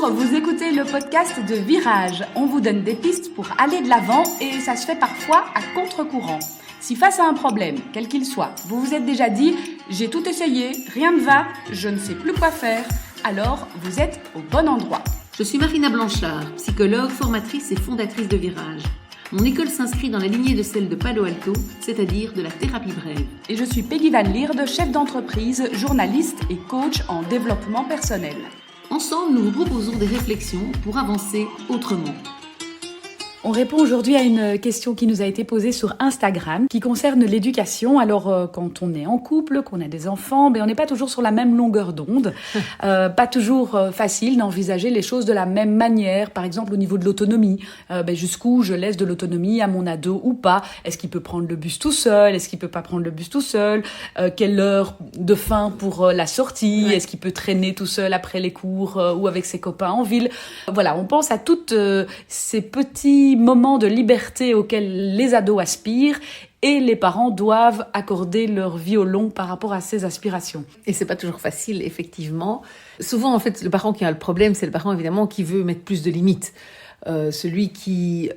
Bonjour, vous écoutez le podcast de Virage. On vous donne des pistes pour aller de l'avant et ça se fait parfois à contre-courant. Si face à un problème, quel qu'il soit, vous vous êtes déjà dit « j'ai tout essayé, rien ne va, je ne sais plus quoi faire », alors vous êtes au bon endroit. Je suis Marina Blanchard, psychologue, formatrice et fondatrice de Virage. Mon école s'inscrit dans la lignée de celle de Palo Alto, c'est-à-dire de la thérapie brève. Et je suis Peggy Van Lierde, chef d'entreprise, journaliste et coach en développement personnel. Ensemble, nous vous proposons des réflexions pour avancer autrement. On répond aujourd'hui à une question qui nous a été posée sur Instagram, qui concerne l'éducation. Alors, quand on est en couple, qu'on a des enfants, on n'est pas toujours sur la même longueur d'onde. Pas toujours facile d'envisager les choses de la même manière. Par exemple, au niveau de l'autonomie. Jusqu'où je laisse de l'autonomie à mon ado ou pas? Est-ce qu'il peut prendre le bus tout seul? Est-ce qu'il peut pas prendre le bus tout seul? Quelle heure de fin pour la sortie? Ouais. Est-ce qu'il peut traîner tout seul après les cours ou avec ses copains en ville? Voilà, on pense à toutes ces petits moments de liberté auxquels les ados aspirent et les parents doivent accorder leur vie au long par rapport à ces aspirations. Et c'est pas toujours facile, effectivement. Souvent, en fait, le parent qui a le problème, c'est le parent, évidemment, qui veut mettre plus de limites. Celui qui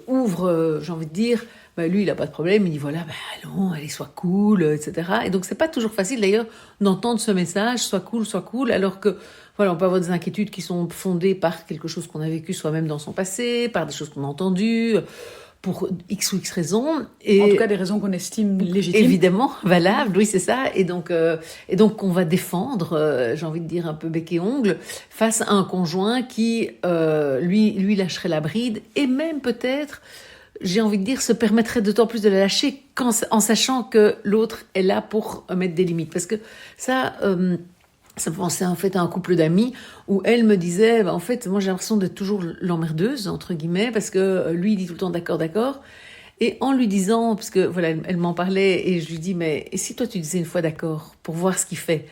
ouvre, j'ai envie de dire, lui, il a pas de problème, il dit voilà, allons, allez, sois cool, etc. Et donc, c'est pas toujours facile, d'ailleurs, d'entendre ce message, sois cool, alors que, voilà, on peut avoir des inquiétudes qui sont fondées par quelque chose qu'on a vécu soi-même dans son passé, par des choses qu'on a entendues, pour X ou X raisons. Et En tout cas, des raisons qu'on estime légitimes. évidemment, valables, oui, c'est ça. Et donc on va défendre, j'ai envie de dire un peu bec et ongle, face à un conjoint qui, lui lâcherait la bride, et même peut-être, j'ai envie de dire, se permettrait d'autant plus de la lâcher en sachant que l'autre est là pour mettre des limites. Parce que ça me pensait en fait à un couple d'amis où elle me disait, en fait, moi j'ai l'impression d'être toujours l'emmerdeuse, entre guillemets, parce que lui il dit tout le temps d'accord. Et en lui disant, parce que voilà, elle m'en parlait et je lui dis, mais et si toi tu disais une fois d'accord pour voir ce qu'il fait?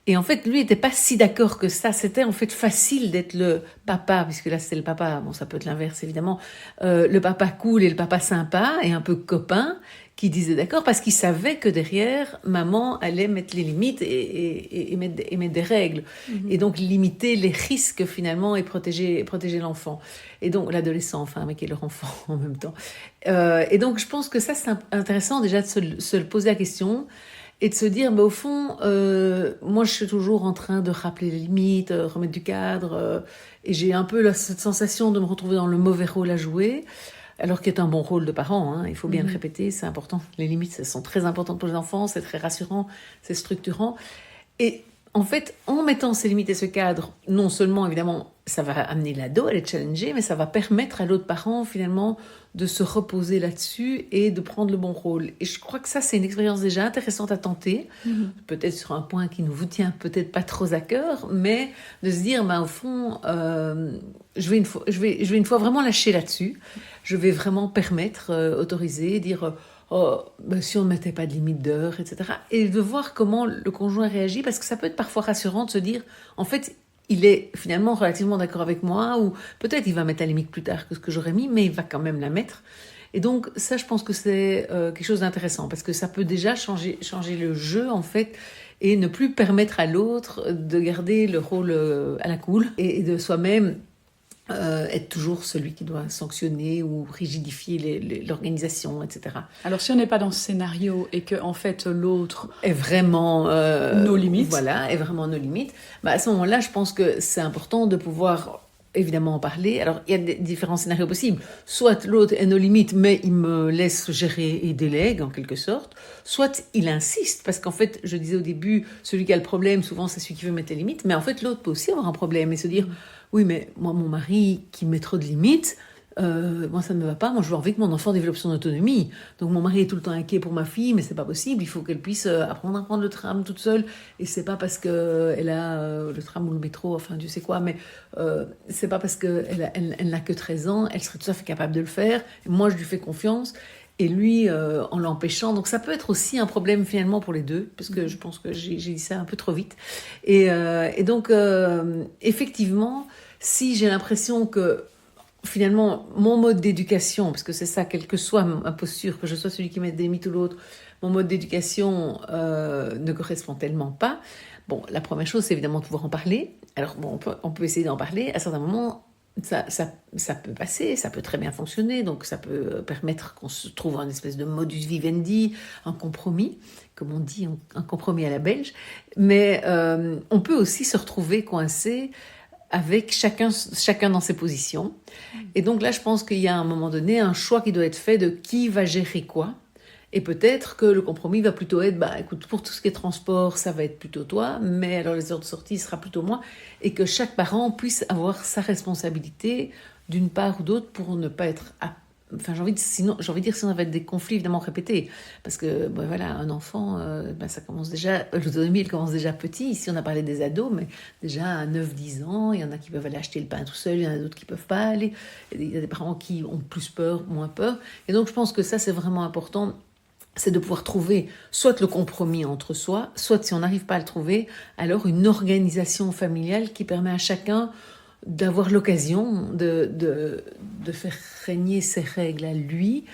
Et en fait, lui n'était pas si d'accord que ça. C'était en fait facile d'être le papa, puisque là c'était le papa, bon ça peut être l'inverse évidemment, le papa cool et le papa sympa et un peu copain, qui disait d'accord parce qu'il savait que derrière, maman allait mettre les limites et mettre des règles. Mm-hmm. Et donc limiter les risques finalement et protéger l'enfant. Et donc l'adolescent, enfin, mais qui est leur enfant en même temps. Et donc je pense que ça c'est intéressant déjà de se poser la question et de se dire, au fond, moi je suis toujours en train de rappeler les limites, remettre du cadre, et j'ai un peu cette sensation de me retrouver dans le mauvais rôle à jouer. Alors qu'il est un bon rôle de parent, il faut bien le répéter, c'est important. Les limites, elles sont très importantes pour les enfants, c'est très rassurant, c'est structurant. Et en fait, en mettant ces limites et ce cadre, non seulement, évidemment, ça va amener l'ado à les challenger, mais ça va permettre à l'autre parent, finalement, de se reposer là-dessus et de prendre le bon rôle. Et je crois que ça, c'est une expérience déjà intéressante à tenter, peut-être sur un point qui ne vous tient peut-être pas trop à cœur, mais de se dire, au fond, je vais une fois vraiment lâcher là-dessus. Je vais vraiment permettre, autoriser, dire si on ne mettait pas de limite d'heure, etc. Et de voir comment le conjoint réagit, parce que ça peut être parfois rassurant de se dire, en fait, il est finalement relativement d'accord avec moi, ou peut-être il va mettre la limite plus tard que ce que j'aurais mis, mais il va quand même la mettre. Et donc ça, je pense que c'est quelque chose d'intéressant, parce que ça peut déjà changer le jeu, en fait, et ne plus permettre à l'autre de garder le rôle à la cool, et de soi-même être toujours celui qui doit sanctionner ou rigidifier l'organisation, etc. Alors si on n'est pas dans ce scénario et que en fait l'autre est vraiment nos limites, est vraiment nos limites, à ce moment-là, je pense que c'est important de pouvoir évidemment en parler. Alors il y a des différents scénarios possibles. Soit l'autre est nos limites, mais il me laisse gérer et délègue en quelque sorte. Soit il insiste, parce qu'en fait, je disais au début, celui qui a le problème, souvent c'est celui qui veut mettre les limites, mais en fait l'autre peut aussi avoir un problème et se dire oui, mais moi, mon mari qui met trop de limites, moi, ça ne me va pas. Moi, je veux envie que mon enfant développe son autonomie. Donc, mon mari est tout le temps inquiet pour ma fille, mais c'est pas possible. Il faut qu'elle puisse apprendre à prendre le tram toute seule. Et c'est pas parce qu'elle a le tram ou le métro, enfin, Dieu sait quoi, mais c'est pas parce qu'elle n'a que 13 ans, elle serait tout à fait capable de le faire. Et moi, je lui fais confiance. Et lui, en l'empêchant. Donc, ça peut être aussi un problème, finalement, pour les deux, parce que je pense que j'ai dit ça un peu trop vite. Et donc, effectivement, si j'ai l'impression que finalement, mon mode d'éducation, parce que c'est ça, quelle que soit ma posture, que je sois celui qui met des limites ou l'autre, mon mode d'éducation ne correspond tellement pas. Bon, la première chose, c'est évidemment de pouvoir en parler. Alors, bon, on peut essayer d'en parler. À certains moments, ça peut passer, ça peut très bien fonctionner. Donc, ça peut permettre qu'on se trouve une espèce de modus vivendi, un compromis, comme on dit, un compromis à la belge. Mais on peut aussi se retrouver coincé avec chacun dans ses positions. Et donc là, je pense qu'il y a à un moment donné un choix qui doit être fait de qui va gérer quoi. Et peut-être que le compromis va plutôt être, écoute, pour tout ce qui est transport, ça va être plutôt toi, mais alors les heures de sortie, ce sera plutôt moi. Et que chaque parent puisse avoir sa responsabilité d'une part ou d'autre pour ne pas être... j'ai envie de dire, sinon ça va être des conflits évidemment répétés. Parce que, voilà, un enfant, ça commence déjà... L'autonomie, elle commence déjà petit. Ici, on a parlé des ados, mais déjà à 9-10 ans, il y en a qui peuvent aller acheter le pain tout seul, il y en a d'autres qui ne peuvent pas aller. Il y a des parents qui ont plus peur, moins peur. Et donc, je pense que ça, c'est vraiment important, c'est de pouvoir trouver soit le compromis entre soi, soit si on n'arrive pas à le trouver, alors une organisation familiale qui permet à chacun d'avoir l'occasion de faire régner ses règles à lui.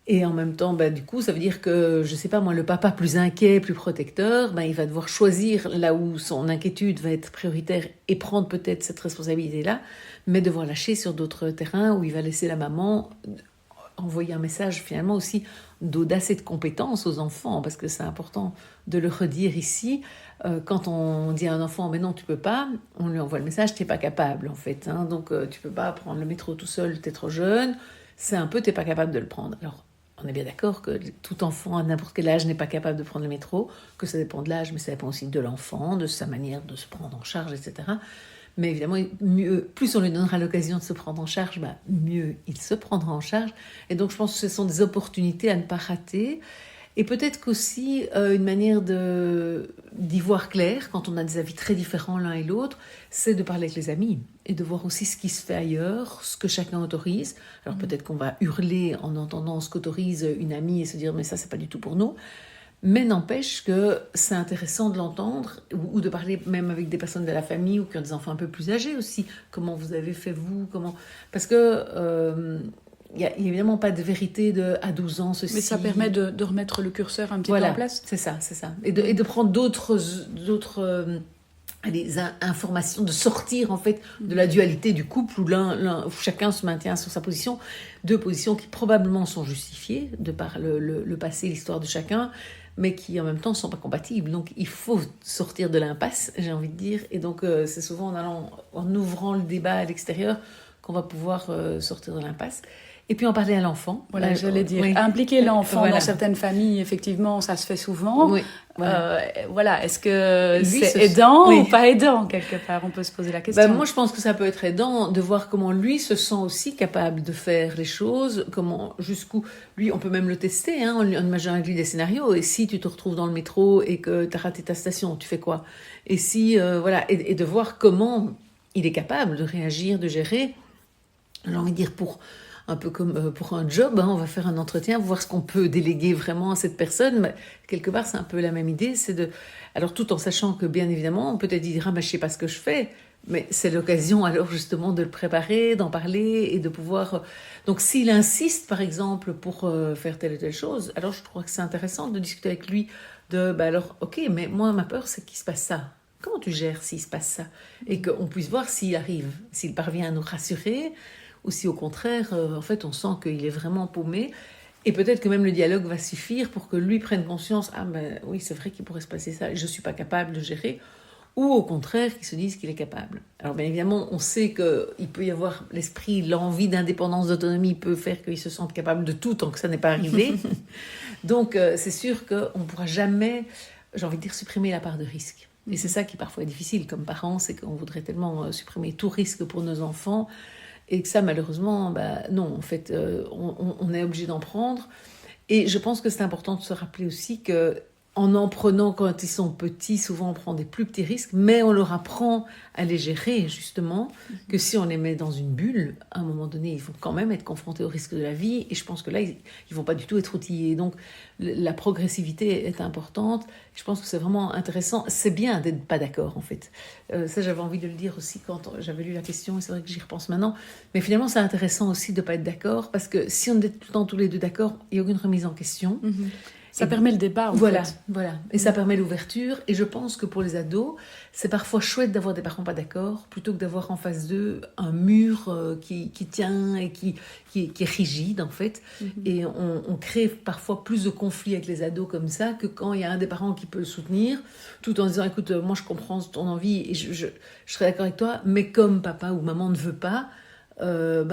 Et en même temps, du coup, ça veut dire que, je sais pas moi, le papa plus inquiet, plus protecteur, il va devoir choisir là où son inquiétude va être prioritaire et prendre peut-être cette responsabilité-là, mais devoir lâcher sur d'autres terrains où il va laisser la maman envoyer un message finalement aussi d'audace et de compétence aux enfants, parce que c'est important de le redire ici. Quand on dit à un enfant « mais non, tu peux pas », on lui envoie le message « t'es pas capable en fait, hein, donc tu peux pas prendre le métro tout seul, t'es trop jeune », c'est un peu « t'es pas capable de le prendre ». Alors, on est bien d'accord que tout enfant à n'importe quel âge n'est pas capable de prendre le métro, que ça dépend de l'âge, mais ça dépend aussi de l'enfant, de sa manière de se prendre en charge, etc. Mais évidemment, plus on lui donnera l'occasion de se prendre en charge, mieux il se prendra en charge. Et donc, je pense que ce sont des opportunités à ne pas rater. Et peut-être qu'aussi, une manière d'y voir clair, quand on a des avis très différents l'un et l'autre, c'est de parler avec les amis et de voir aussi ce qui se fait ailleurs, ce que chacun autorise. Alors peut-être qu'on va hurler en entendant ce qu'autorise une amie et se dire « mais ça, c'est pas du tout pour nous ». Mais n'empêche que c'est intéressant de l'entendre ou de parler même avec des personnes de la famille ou qui ont des enfants un peu plus âgés aussi. Comment vous avez fait vous, Parce que il n'y a évidemment pas de vérité à 12 ans, ceci. Mais ça permet de remettre le curseur un petit peu en place. C'est ça. Et de prendre d'autres informations, de sortir en fait de la dualité du couple où chacun se maintient sur sa position. Deux positions qui probablement sont justifiées de par le passé, l'histoire de chacun, mais qui en même temps ne sont pas compatibles. Donc il faut sortir de l'impasse, j'ai envie de dire. Et donc c'est souvent en ouvrant le débat à l'extérieur qu'on va pouvoir sortir de l'impasse. Et puis en parler à l'enfant. Voilà, j'allais dire. Oui. Impliquer l'enfant dans certaines familles, effectivement, ça se fait souvent. Oui. Est-ce que c'est aidant ou pas aidant, quelque part? On peut se poser la question. Moi, je pense que ça peut être aidant de voir comment lui se sent aussi capable de faire les choses, jusqu'où... Lui, on peut même le tester, hein, en imaginant avec lui des scénarios. Et si tu te retrouves dans le métro et que tu as raté ta station, tu fais quoi? Et si, et de voir comment il est capable de réagir, de gérer. J'ai envie de dire un peu comme pour un job, on va faire un entretien, voir ce qu'on peut déléguer vraiment à cette personne. Mais quelque part, c'est un peu la même idée, alors tout en sachant que bien évidemment, peut-être il dira, je sais pas ce que je fais, mais c'est l'occasion alors justement de le préparer, d'en parler et de pouvoir... Donc s'il insiste par exemple pour faire telle ou telle chose, alors je crois que c'est intéressant de discuter avec lui ok, mais moi ma peur c'est qu'il se passe ça. Comment tu gères s'il se passe ça? Et qu'on puisse voir s'il parvient à nous rassurer, ou si au contraire, en fait, on sent qu'il est vraiment paumé. Et peut-être que même le dialogue va suffire pour que lui prenne conscience, oui, c'est vrai qu'il pourrait se passer ça, et je ne suis pas capable de gérer. Ou au contraire, qu'il se dise qu'il est capable. Alors bien évidemment, on sait qu'il peut y avoir l'esprit, l'envie d'indépendance, d'autonomie peut faire qu'il se sente capable de tout tant que ça n'est pas arrivé. Donc c'est sûr qu'on ne pourra jamais, j'ai envie de dire, supprimer la part de risque. Et c'est ça qui parfois est difficile comme parents, c'est qu'on voudrait tellement supprimer tout risque pour nos enfants, et que ça, malheureusement, non, en fait, on est obligé d'en prendre. Et je pense que c'est important de se rappeler aussi qu'en prenant quand ils sont petits, souvent on prend des plus petits risques, mais on leur apprend à les gérer, justement, que si on les met dans une bulle, à un moment donné, ils vont quand même être confrontés au risque de la vie, et je pense que là, ils ne vont pas du tout être outillés. Donc, la progressivité est importante. Je pense que c'est vraiment intéressant. C'est bien d'être pas d'accord, en fait. Ça, j'avais envie de le dire aussi quand j'avais lu la question, et c'est vrai que j'y repense maintenant. Mais finalement, c'est intéressant aussi de ne pas être d'accord, parce que si on est tout le temps tous les deux d'accord, il n'y a aucune remise en question. Ça permet le débat, en Voilà, fait. voilà. Et ça permet l'ouverture. Et je pense que pour les ados, c'est parfois chouette d'avoir des parents pas d'accord, plutôt que d'avoir en face d'eux un mur qui tient et qui est rigide, en fait. Et on crée parfois plus de conflits avec les ados comme ça que quand il y a un des parents qui peut le soutenir, tout en disant, écoute, moi je comprends ton envie et je serais d'accord avec toi, mais comme papa ou maman ne veut pas,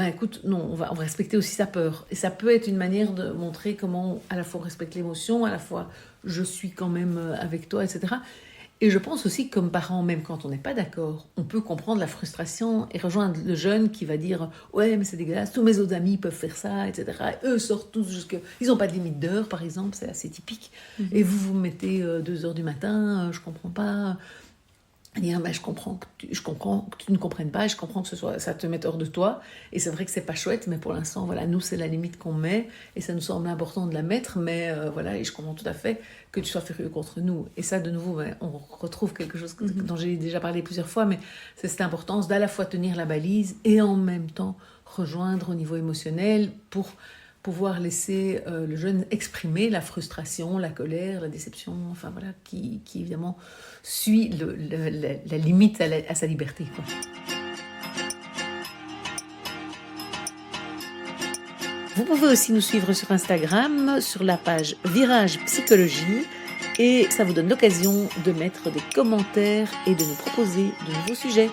écoute, non, on va respecter aussi sa peur. Et ça peut être une manière de montrer comment à la fois on respecte l'émotion, à la fois je suis quand même avec toi, etc. Et je pense aussi que comme parents, même quand on n'est pas d'accord, on peut comprendre la frustration et rejoindre le jeune qui va dire « Ouais, mais c'est dégueulasse, tous mes autres amis peuvent faire ça, etc. » Et eux sortent tous jusque... Ils n'ont pas de limite d'heure, par exemple, c'est assez typique. Et vous vous mettez 2h du matin, je comprends pas... Dire, je comprends que tu ne comprennes pas, et je comprends que ça te mette hors de toi, et c'est vrai que c'est pas chouette, mais pour l'instant, voilà, nous c'est la limite qu'on met, et ça nous semble important de la mettre, mais voilà, et je comprends tout à fait que tu sois furieux contre nous. Et ça, de nouveau, on retrouve quelque chose dont j'ai déjà parlé plusieurs fois, mais c'est cette importance d'à la fois tenir la balise et en même temps rejoindre au niveau émotionnel pour pouvoir laisser le jeune exprimer la frustration, la colère, la déception, enfin voilà, qui évidemment suit la limite à sa liberté, quoi. Vous pouvez aussi nous suivre sur Instagram, sur la page Virage Psychologie, et ça vous donne l'occasion de mettre des commentaires et de nous proposer de nouveaux sujets.